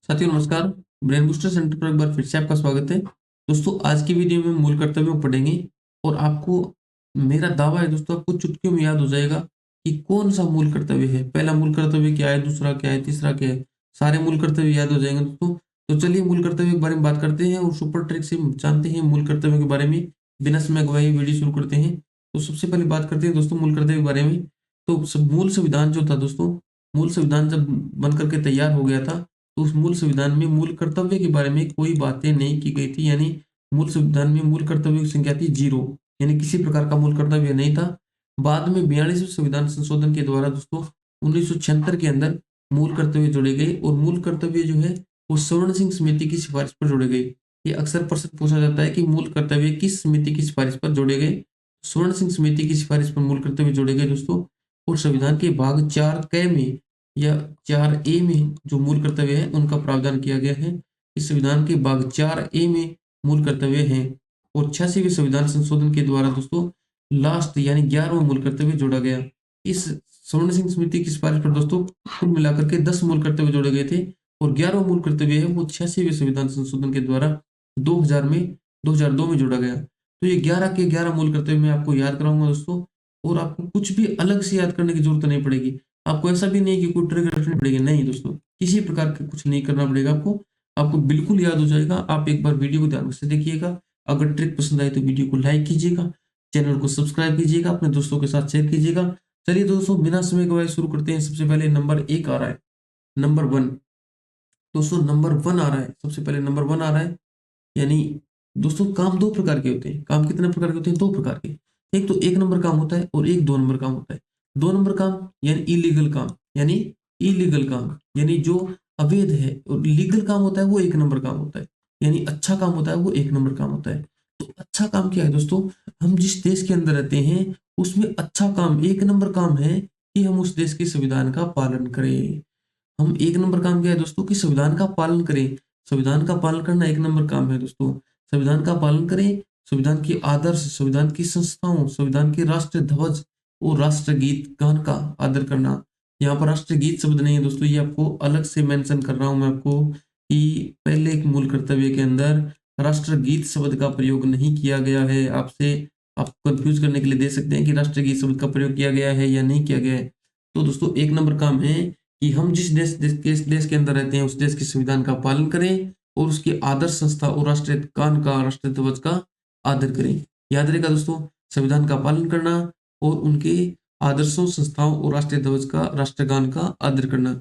साथियों नमस्कार। Brain booster centre पर एक बार फिर से आपका स्वागत है। दोस्तों आज की वीडियो में मूल कर्तव्यों पढ़ेंगे और आपको मेरा दावा है दोस्तों आपको चुटकियों में याद हो जाएगा कि कौन सा मूल कर्तव्य है। पहला मूल कर्तव्य क्या है, दूसरा क्या है, तीसरा क्या है, सारे मूल कर्तव्य याद हो जाएंगे दोस्तों। तो चलिए मूल कर्तव्य के बारे में बात करते हैं और सुपर ट्रिक से जानते हैं मूल कर्तव्यों के बारे में। बिना समय गवाए वीडियो शुरू करते हैं। तो सबसे पहले बात करते हैं दोस्तों मूल कर्तव्य के बारे में। तो मूल संविधान जो था दोस्तों, मूल संविधान जब बन करके तैयार हो गया था तो उस मूल संविधान में मूल कर्तव्य के बारे में कोई बातें नहीं की गई थी। यानी मूल संविधान में मूल कर्तव्य की संख्या थी 0, यानी किसी प्रकार का मूल कर्तव्य नहीं था। बाद में 42वें संविधान संशोधन के द्वारा दोस्तों 1976 के अंदर मूल कर्तव्य जोड़े गए और मूल कर्तव्य जो है वो स्वर्ण सिंह समिति की सिफारिश पर जोड़े गए। ये अक्सर प्रश्न पूछा जाता है कि मूल कर्तव्य किस समिति की सिफारिश पर जोड़े गए। स्वर्ण सिंह समिति की सिफारिश पर मूल कर्तव्य जोड़े गए दोस्तों। और संविधान के भाग 4 क में या 4 ए में जो मूल कर्तव्य है उनका प्रावधान किया गया है। इस संविधान के भाग 4 ए में मूल कर्तव्य है और 86वें संविधान संशोधन के द्वारा दोस्तों लास्ट यानी 11वां मूल कर्तव्य जोड़ा गया। इस स्वर्ण सिंह समिति की सिफारिश पर दोस्तों कुल मिलाकर के 10 मूल कर्तव्य जोड़े गए थे और 11वां मूल कर्तव्य है वो 86वें संविधान संशोधन के द्वारा 2002 में जोड़ा गया। तो ये 11 के 11 मूल कर्तव्य मैं आपको याद कराऊंगा दोस्तों। और आपको कुछ भी अलग से याद करने की जरूरत नहीं पड़ेगी। आपको ऐसा भी नहीं कि कोई ट्रिक रटनी पड़ेगी, नहीं दोस्तों, किसी प्रकार का कुछ नहीं करना पड़ेगा आपको। आपको बिल्कुल याद हो जाएगा। आप एक बार वीडियो को ध्यान से देखिएगा। अगर ट्रिक पसंद आए तो वीडियो को लाइक कीजिएगा, चैनल को सब्सक्राइब कीजिएगा, अपने दोस्तों के साथ शेयर कीजिएगा। चलिए दोस्तों बिना समय गवाए शुरू करते हैं। सबसे पहले नंबर 1 आ रहा है, नंबर 1। दोस्तों नंबर 1 आ रहा है, सबसे पहले नंबर 1 आ रहा है। यानी दोस्तों काम दो प्रकार के होते हैं। काम कितने प्रकार के होते हैं? दो प्रकार के। एक तो 1 नंबर काम होता है और एक 2 नंबर काम होता है। 2 नंबर काम यानी इलीगल काम, यानी इलीगल काम यानी जो अवैध है। और लीगल काम होता है वो 1 नंबर काम होता है, यानी अच्छा काम होता है वो 1 नंबर काम होता है। तो अच्छा काम क्या है दोस्तों? हम जिस देश के अंदर रहते हैं उसमें अच्छा काम 1 नंबर काम है कि हम उस देश के संविधान का पालन करें। हम 1 नंबर काम क्या है दोस्तों कि संविधान का पालन करें। संविधान का पालन करना 1 नंबर काम है दोस्तों। संविधान का पालन करें, संविधान के आदर्श, संविधान की संस्थाओं, संविधान के राष्ट्र ध्वज और राष्ट्रगीत गान का आदर करना। यहाँ पर राष्ट्रगीत शब्द नहीं है दोस्तों, ये आपको अलग से मेंशन कर रहा हूं मैं आपको कि पहले एक मूल कर्तव्य के अंदर राष्ट्रगीत शब्द का प्रयोग नहीं किया गया है। आपसे आप कंफ्यूज करने के लिए दे सकते हैं कि राष्ट्रगीत शब्द का प्रयोग किया गया है या नहीं किया गया है। तो दोस्तों 1 नंबर काम है कि हम जिस देश के अंदर रहते हैं उस देश के संविधान का पालन करें और उसकी आदर्श संस्था और राष्ट्रीय गान का, राष्ट्रीय ध्वज का आदर करें। याद रहेगा दोस्तों, संविधान का पालन करना और उनके आदर्शों, संस्थाओं और राष्ट्रीय ध्वज का, राष्ट्रगान का आदर करना।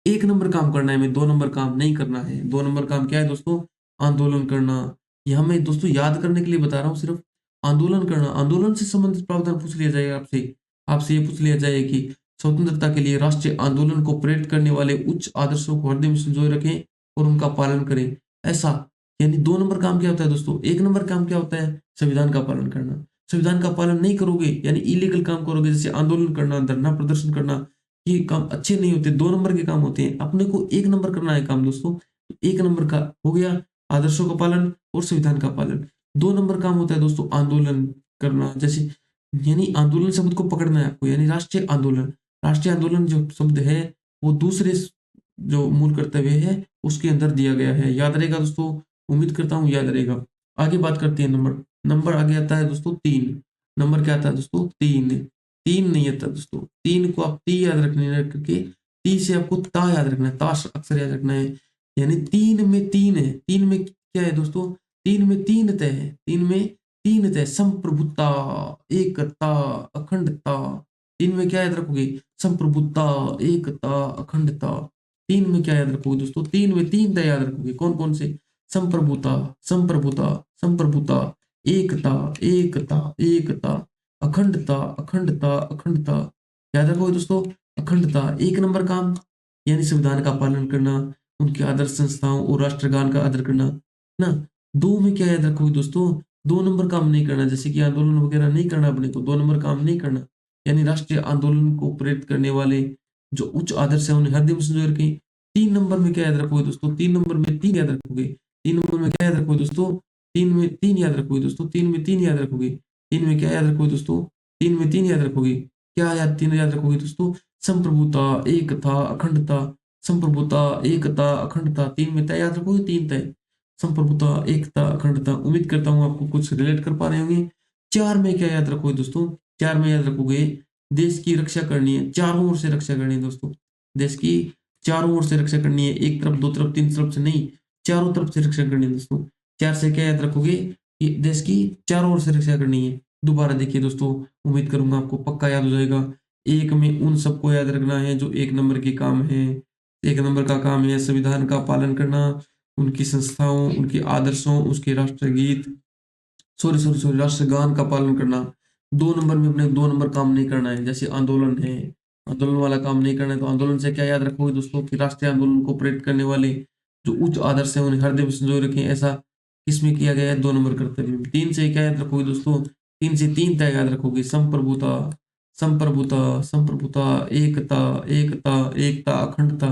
1 नंबर काम करना है, हमें 2 नंबर काम नहीं करना है। 2 नंबर काम क्या है दोस्तों? आंदोलन करना। यह मैं दोस्तों याद करने के लिए बता रहा हूँ सिर्फ। आंदोलन करना, आंदोलन से संबंधित प्रावधान पूछ लिया जाएगा आपसे। आपसे ये पूछ लिया जाए कि स्वतंत्रता के लिए राष्ट्रीय आंदोलन को प्रेरित करने वाले उच्च आदर्शों को हृदय में संजोए रखें और उनका पालन करें। ऐसा यानी 2 नंबर काम क्या होता है दोस्तों? 1 नंबर काम क्या होता है? संविधान का पालन करना। संविधान का पालन नहीं करोगे यानी इलीगल काम करोगे, जैसे आंदोलन करना, धरना प्रदर्शन करना, ये काम अच्छे नहीं होते, 2 नंबर के काम होते हैं। अपने को 1 नंबर करना है काम दोस्तों। 1 नंबर का हो गया आदर्शों का पालन और संविधान का पालन। 2 नंबर काम होता है दोस्तों आंदोलन करना, जैसे यानी आंदोलन शब्द को पकड़ना है आपको, यानी राष्ट्रीय आंदोलन। राष्ट्रीय आंदोलन जो शब्द है वो दूसरे जो मूल कर्तव्य है उसके अंदर दिया गया है। याद रहेगा दोस्तों? उम्मीद करता हूँ याद रहेगा। आगे बात करते हैं नंबर। नंबर आगे आता है दोस्तों 3। नंबर क्या आता है दोस्तों? 3। 3 नहीं आता दोस्तों। 3 को आप ती याद रखने रख करके ती से आपको ता याद रखना है, ता अक्षर याद रखना है। यानी 3 में 3 है। 3 में क्या है दोस्तों? 3 में 3 तय है। 3 में 3 तय, संप्रभुता, एकता, अखंडता। 3 में क्या याद रखोगे? संप्रभुता, एकता, अखंडता। 3 में क्या याद रखोगे दोस्तों? 3 में 3 तय याद रखोगे। कौन कौन से? संप्रभुता, संप्रभुता, संप्रभुता, एकता, एकता, एकता, अखंडता, अखंडता, अखंडता। याद रखोगे दोस्तों? अखंडता 1 नंबर काम यानी संविधान का पालन करना, उनकी आदर्श संस्थाओं और राष्ट्रगान का आदर करना ना। 2 में क्या याद रखोगे दोस्तों? 2 नंबर काम नहीं करना, जैसे कि आंदोलन वगैरह नहीं करना अपने को, 2 नंबर काम नहीं करना। यानी राष्ट्रीय आंदोलन को प्रेरित करने वाले जो उच्च आदर्श है उन्हें हृदय में संजोए रखें। 3 नंबर में क्या याद रखोगे दोस्तों? 3 नंबर में 3 याद रखोगे। 3 नंबर में क्या याद रखोगे दोस्तों? 3 में 3 याद रखोगे दोस्तों। 3 में 3 याद रखोगे। 3 में क्या याद रखोगे दोस्तों? 3 में 3 याद रखोगे। क्या याद 3 याद रखोगे दोस्तों? संप्रभुता, एकता, अखंडता, संप्रभुता, एकता, अखंडता, 3 में तय याद रखोगे, 3 तय। संप्रभुता, एकता, अखंडता। उम्मीद करता हूँ आपको कुछ रिलेट कर पा रहे होंगे। 4 में क्या याद रखोगे दोस्तों? 4 में याद रखोगे देश की रक्षा करनी है, चारों ओर से रक्षा करनी है दोस्तों। देश की चारों ओर से रक्षा करनी है, एक तरफ, 2 तरफ, 3 तरफ से नहीं, चारों तरफ से रक्षा करनी है दोस्तों। 4 से क्या याद रखोगे कि देश की चारों ओर से रक्षा करनी है। दोबारा देखिए दोस्तों, उम्मीद करूंगा आपको पक्का याद हो जाएगा। 1 में उन सबको याद रखना है जो 1 नंबर के काम है। 1 नंबर का काम है संविधान का पालन करना, उनकी संस्थाओं, उनके आदर्शों, उसके राष्ट्रगीत, सॉरी राष्ट्रगान का पालन करना। 2 नंबर में अपने 2 नंबर काम नहीं करना है, जैसे आंदोलन है, आंदोलन वाला काम नहीं करना है, तो आंदोलन से क्या याद रखोगे दोस्तों कि राष्ट्रीय आंदोलन को प्रेरित करने वाले जो उच्च आदर्श है उन्हें हृदय में संजोए रखें, ऐसा किसमें किया गया है? 2 नंबर कर्तव्य में। 3 से क्या याद रखोगे दोस्तों? 3 से 3 तय याद रखोगे, संप्रभुता, संप्रभुता, संप्रभुता, एकता, एकता, एकता, अखंडता।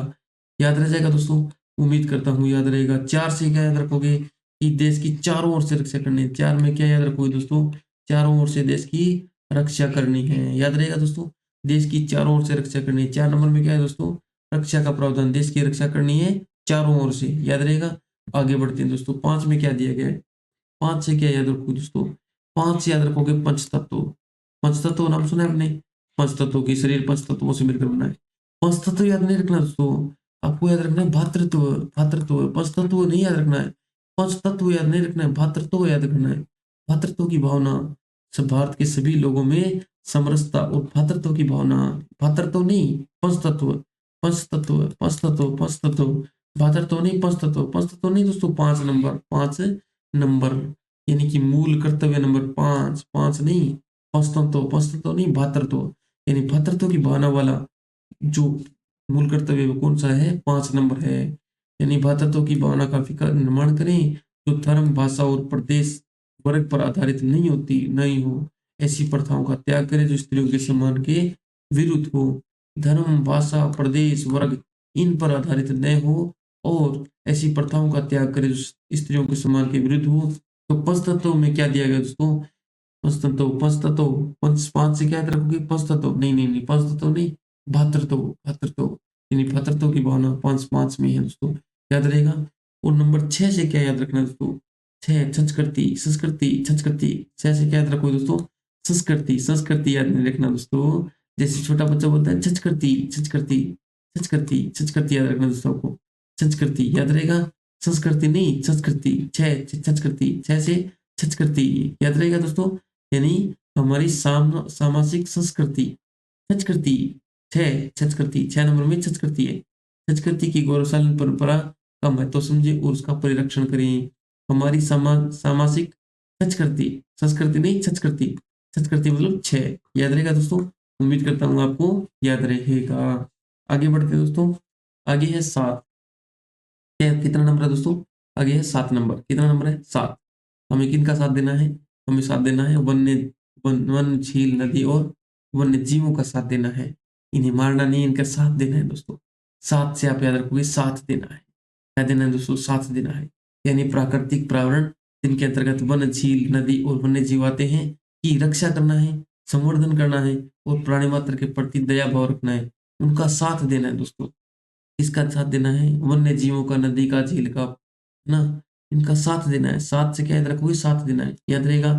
याद रह जाएगा दोस्तों? उम्मीद करता हूँ याद रहेगा। 4 से क्या याद रखोगे कि देश की चारों ओर से रक्षा करनी है। 4 में क्या याद रखोगे दोस्तों? चारों ओर से देश की रक्षा करनी है। याद रहेगा दोस्तों? देश की चारों ओर से रक्षा करनी है। 4 नंबर में क्या है दोस्तों? रक्षा का प्रावधान, देश की रक्षा करनी है चारों ओर से। याद रहेगा? आगे बढ़ते हैं दोस्तों। 5 में क्या दिया गया है? 5 से क्या याद रखोगे दोस्तों? 5 से याद रखोगे पंचतत्व। पंचतत्व नाम सुना है आपने? पंचतत्व की शरीर 5 तत्वों से मिलकर बना है। पंचतत्व याद नहीं रखना दोस्तों, आपको याद रखना है भातृत्व। भातृत्व, पंचतत्व नहीं याद रखना है। पंचतत्व याद नहीं रखना है, भातृत्व याद रखना है। भातृत्व की भावना, सब भारत के सभी लोगों में समरसता और भातृत्व की भावना। भातृत्व नहीं, पंचतत्व, पंचतत्व, पंचतत्व, पंचतत्व, भातृत्व नहीं, पंचतत्व। पंचतत्व नहीं दोस्तों, 5 नंबर, 5 नंबर, यानी कि मूल कर्तव्य नंबर 5, 5 नहीं, पंचतत्व, पंचतत्व नहीं, भातृत्व, यानी भातृत्व की भावना वाला जो मूल कर्तव्य वो कौन सा है? 5 नंबर है। यानी भातृत्व की भावना का विकल्प निर्माण करें जो धर्म, भाषा और प्रदेश, वर्ग पर आधारित नहीं हो। ऐसी प्रथाओं का त्याग करें जो स्त्रियों के सम्मान के विरुद्ध हो। धर्म, भाषा, प्रदेश, वर्ग इन पर आधारित न हो और ऐसी प्रथाओं का त्याग करें जो स्त्रियों के सम्मान के विरुद्ध हो। तो पंचतत्व में क्या दिया गया दोस्तों? पंचतत्व, पंचतत्व, पंच 5 से क्या याद रखोगे? पंचतत्व नहीं, नहीं, नहीं, पंचतत्व नहीं, भातृत्व, भातृत्व, यानी भातृत्व की भावना 5 में है दोस्तों। याद रहेगा? और नंबर 6 से क्या याद रखना दोस्तों? 6 संस्कृति, संस्कृति, संस्कृति। 6 से क्या याद रखोगे दोस्तों? संस्कृति, संस्कृति याद नहीं रखना दोस्तों। जैसे छोटा बच्चा बोलता है संस्कृति, संस्कृति, संस्कृति, संस्कृति याद रखना दोस्तों आपको। संस्कृति याद रहेगा? संस्कृति नहीं, संस्कृति। 6 संस्कृति, 6 से संस्कृति याद रहेगा दोस्तों, यानी हमारी सामाजिक संस्कृति। संस्कृति 6, संस्कृति 6 नंबर में संस्कृति है। संस्कृति की गौरवशाली परंपरा का महत्व समझे और उसका परिरक्षण करें। हमारी सामाजिक संस्कृति, संस्कृति नहीं, संस्कृति, संस्कृति मतलब 6। याद रहेगा दोस्तों? उम्मीद करता हूँ आपको याद रहेगा। आगे बढ़ते हैं दोस्तों। आगे है 7। कितना नंबर है दोस्तों? आगे है 7 नंबर। कितना नंबर है? 7। हमें किनका साथ देना है? हमें साथ देना है वन, झील, नदी और वन्य जीवों का साथ देना है। इन्हें मारना नहीं, इनका साथ देना है दोस्तों। 7 से आप याद रखोगे, साथ देना है। क्या देना है दोस्तों? साथ देना है। यानी प्राकृतिक पर्यावरण जिनके अंतर्गत वन, झील, नदी और वन्य जीव आते हैं की रक्षा करना है, संवर्धन करना है और प्राणी मात्र के प्रति दया भाव रखना है, उनका साथ देना है दोस्तों। किसका साथ देना है? वन्य जीवों का, नदी का, झील का, है ना? इनका साथ देना है। 7 से क्या याद रखोगे? साथ देना है। याद रहेगा?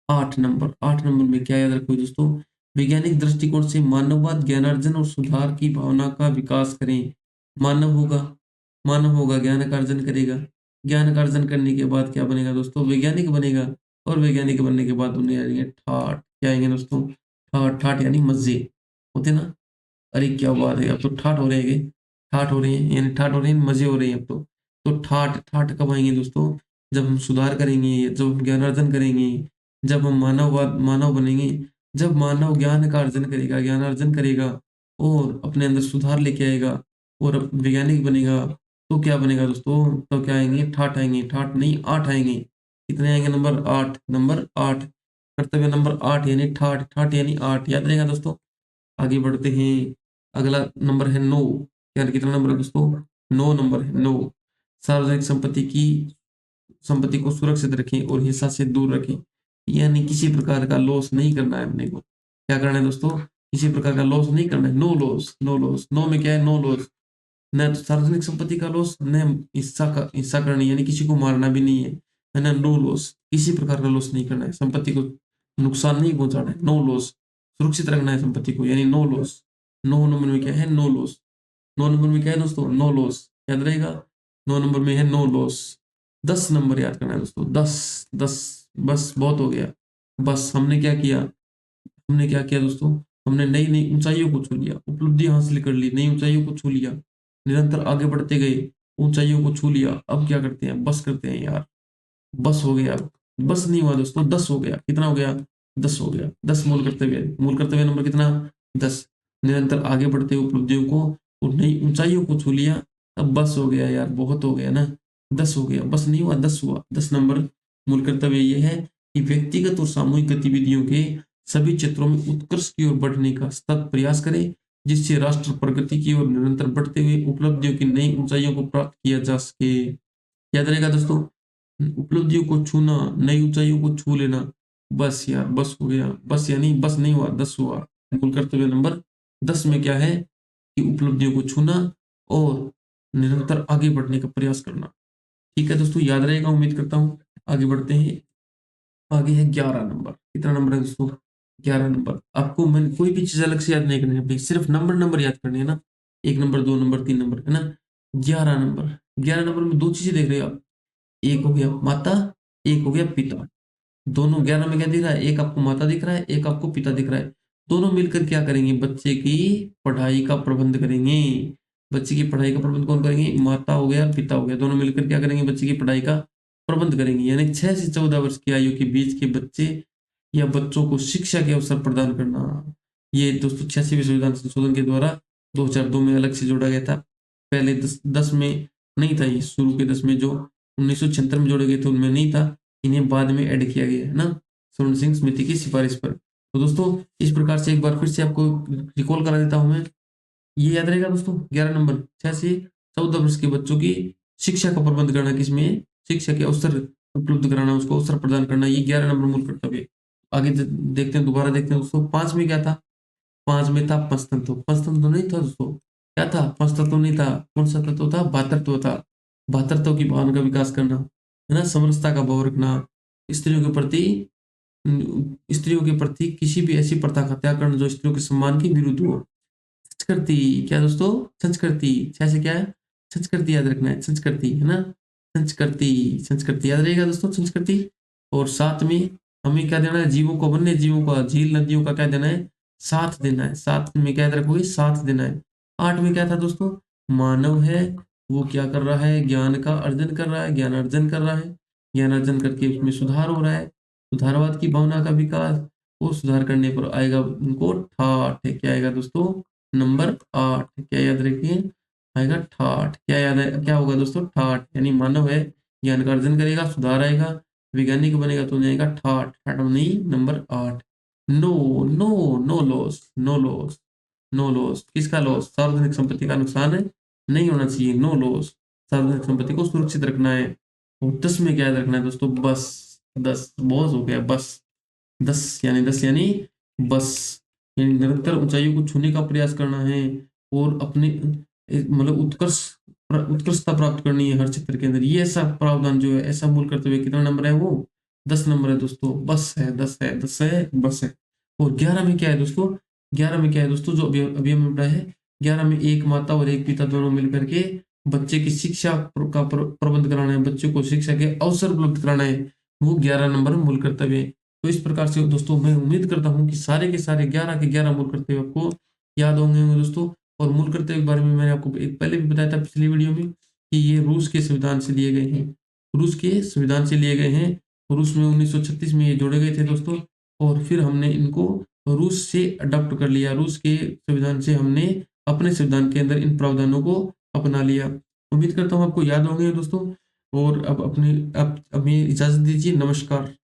8 नंबर। 8 नंबर में क्या याद रखोगे दोस्तों? वैज्ञानिक दृष्टिकोण से मानववाद, ज्ञानार्जन और सुधार की भावना का विकास करें। मानव होगा, मानव होगा, ज्ञान का अर्जन करेगा। ज्ञान का अर्जन करने के बाद क्या बनेगा दोस्तों? वैज्ञानिक बनेगा। और वैज्ञानिक बनने के बाद उन्हें आएंगे ठाठ। क्या आएंगे दोस्तों? ठाठ, ठाठ यानी मजे होते ना। अरे क्या बात है, अब तो ठाठ हो रहे हैं, ठाठ हो रहे हैं, यानी ठाठ हो रहे हैं, मजे हो रहे हैं अब तो। तो ठाठ, ठाठ कब आएंगे दोस्तों? जब हम सुधार करेंगे, जब हम ज्ञानार्जन करेंगे, जब हम मानव बनेंगे, जब मानव ज्ञान का अर्जन करेगा, ज्ञानार्जन करेगा और अपने अंदर सुधार लेके आएगा और वैज्ञानिक बनेगा, तो क्या बनेगा दोस्तों? तो क्या आएंगे? ठाठ आएंगे। ठाठ नहीं, 8 आएंगे। कितने आएंगे? Number 8, number 8। कर्तव्य नंबर 8 यानी ठाठ, ठाठ यानी 8। याद रहेगा दोस्तों? आगे बढ़ते हैं। अगला नंबर है 9। यार कितना नंबर है दोस्तों? 9 नंबर है, 9। सार्वजनिक संपत्ति को सुरक्षित रखें और हिंसा से दूर रखें। यानी किसी प्रकार का लॉस नहीं करना है अपने को। क्या करना है दोस्तों? किसी प्रकार का लॉस नहीं करना है। No loss, no loss. No में क्या है? No loss. न तो सार्वजनिक संपत्ति का लॉस, न हिस्सा करनी यानी किसी को मारना भी नहीं है ना। नो लॉस, किसी प्रकार का लॉस नहीं करना है, संपत्ति को नुकसान नहीं पहुंचाना है। नो लॉस, सुरक्षित रखना है संपत्ति को, यानी नो लॉस। 9 नंबर में क्या है? No loss. 9 नंबर में क्या है दोस्तों? नो लॉस, याद रहेगा। 9 नंबर में है नो लॉस। 10 नंबर याद करना है दोस्तों, 10 10। बस बहुत हो गया। बस हमने क्या किया? हमने क्या किया दोस्तों? हमने नई नई ऊंचाइयों को छू लिया, उपलब्धि हासिल कर ली, नई ऊंचाइयों को छू लिया, निरंतर आगे बढ़ते गए, ऊंचाइयों को छू लिया। अब क्या करते हैं? बस करते हैं यार। बस हो गया। बस नहीं हुआ दोस्तों, 10 हो गया। कितना हो गया? 10 हो गया। 10 मूल कर्तव्य नंबर कितना? 10। निरंतर आगे बढ़ते हुए उपलब्धियों को और नई ऊंचाइयों को छू लिया। अब बस हो गया यार, बहुत हो गया ना। 10 हो गया, बस नहीं हुआ, 10 हुआ। 10 नंबर मूल कर्तव्य ये है कि व्यक्तिगत और सामूहिक गतिविधियों के सभी क्षेत्रों में उत्कर्ष की ओर बढ़ने का सतत प्रयास करें, जिससे राष्ट्र प्रगति की ओर निरंतर बढ़ते हुए उपलब्धियों की नई ऊंचाइयों को प्राप्त किया जा सके। याद रहेगा दोस्तों, उपलब्धियों को छूना, नई ऊंचाइयों को छू लेना। बस यार, बस हो गया। बस यानी बस नहीं हुआ, 10 हुआ। मूल कर्तव्य नंबर 10 में क्या है कि उपलब्धियों को छूना और निरंतर आगे बढ़ने का प्रयास करना। ठीक है दोस्तों, याद रहेगा उम्मीद करता हूँ। आगे बढ़ते हैं। आगे है 11 नंबर। कितना नंबर है दोस्तों? 11 नंबर। आपको मैंने कोई भी चीज अलग से याद नहीं करनी है भाई, सिर्फ नंबर नंबर याद करनी है ना। 1 नंबर, 2 नंबर, 3 नंबर, है ना। 11 नंबर। 11 नंबर में दो चीजें देख रहे हो आप। एक हो गया माता, एक हो गया पिता। दोनों 11 में क्या दिख रहा है? एक आपको माता दिख रहा है, एक आपको पिता दिख रहा है। दोनों मिलकर क्या करेंगे? बच्चे की पढ़ाई का प्रबंध करेंगे। बच्चे की पढ़ाई का प्रबंध कौन करेंगे? माता हो गया, पिता हो गया, दोनों मिलकर क्या करेंगे? बच्चे की पढ़ाई का प्रबंध करेंगे। यानी 6 से 14 वर्ष की आयु के बीच के बच्चे या बच्चों को शिक्षा के अवसर प्रदान करना। ये दोस्तों 86वें संविधान संशोधन के द्वारा 2002 में अलग से जोड़ा गया था। पहले 10 में नहीं था, ये शुरू के 10 में जो 1976 में जोड़े गए थे उनमें नहीं था। इन्हें बाद में ऐड किया गया है ना, स्वर्ण सिंह समिति की सिफारिश पर। तो दोस्तों इस प्रकार से एक बार फिर से आपको रिकॉल करा देता हूं मैं। ये याद रहेगा दोस्तों, 11 नंबर, 6 से 14 वर्ष के बच्चों की शिक्षा का प्रबंध करना, किसमें? शिक्षा के अवसर उपलब्ध कराना, उसको अवसर प्रदान करना, ये 11 नंबर मूल कर्तव्य। आगे देखते हैं, दोबारा देखते हैं दोस्तों। 5 में क्या था? 5 में था पंचतंत्र। पंचतंत्र नहीं था दोस्तों, क्या था? पंचतत्व नहीं था। कौन सा तत्व था? भातृत्व था। भातृत्व की भावना का विकास करना, है ना, समरसता का भाव रखना, स्त्रियों के प्रति स्त्रियों के प्रति किसी भी ऐसी प्रथा का त्याग करना जो स्त्रियों के सम्मान के विरुद्ध हो। संस्कृति, क्या दोस्तों? संस्कृति। से क्या है? संस्कृति याद रखना है, संस्कृति, है ना। संस्कृति, संस्कृति याद रहेगा दोस्तों, संस्कृति। और साथ में हमें क्या देना है? जीवों को, वन्य जीवों का, झील नदियों का क्या देना है? साथ देना है। साथ में क्या याद रखोगे? साथ देना है। 8 में क्या था दोस्तों? मानव है, वो क्या कर रहा है? ज्ञान का अर्जन कर रहा है, ज्ञान अर्जन कर रहा है। ज्ञान अर्जन करके उसमें सुधार हो रहा है, सुधारवाद की भावना का विकास। वो सुधार करने पर आएगा उनको ठाठ। क्या आएगा दोस्तों? नंबर 8। क्या याद रखिए? आएगा ठाठ। क्या याद है? क्या होगा दोस्तों? ठाठ। यानी मानव है, ज्ञान का अर्जन करेगा, सुधार आएगा, वैज्ञानिक बनेगा तो जाएगा ठाठ। ठाठ नहीं, number 8। No no no loss, no loss, no loss. किसका लॉस? सार्वजनिक संपत्ति का नुकसान है, नहीं होना चाहिए। नो लॉस, सार्वजनिक संपत्ति को सुरक्षित रखना है। और 10 में क्या याद रखना है दोस्तों? बस। 10 बहुत हो गया, बस। 10 यानी बस, यानी निरंतर ऊंचाइयों को छूने का प्रयास करना है और अपने मतलब उत्कृष्टता प्राप्त करनी है हर क्षेत्र के अंदर। ये ऐसा प्रावधान जो है, ऐसा मूल कर्तव्य कितना नंबर है वो? 10 नंबर है दोस्तों। बस है, 10 है, 10 है, बस है। और 11 में क्या है दोस्तों? 11 में क्या है दोस्तों, जो अभी अभी हमने पढ़ा है। 11 में एक माता और एक पिता दोनों मिलकर के बच्चे की शिक्षा का प्रबंध कराना है, बच्चों को शिक्षा के अवसर उपलब्ध कराना है। वो 11 नंबर मूल कर्तव्य है। तो इस प्रकार से दोस्तों मैं उम्मीद करता हूँ कि सारे के सारे 11 के 11 मूल कर्तव्य आपको याद होंगे दोस्तों। और मूल कर्तव्य के बारे में मैंने आपको एक पहले भी बताया था पिछली वीडियो में कि ये रूस के संविधान से लिए गए हैं। रूस के संविधान से लिए गए हैं। रूस में 1936 में ये जोड़े गए थे दोस्तों। और फिर हमने इनको रूस से अडॉप्ट कर लिया, रूस के संविधान से हमने अपने संविधान के अंदर इन प्रावधानों को अपना लिया। उम्मीद करता हूँ आपको याद होंगे दोस्तों। और अब अपनी अब हमें इजाजत दीजिए। नमस्कार।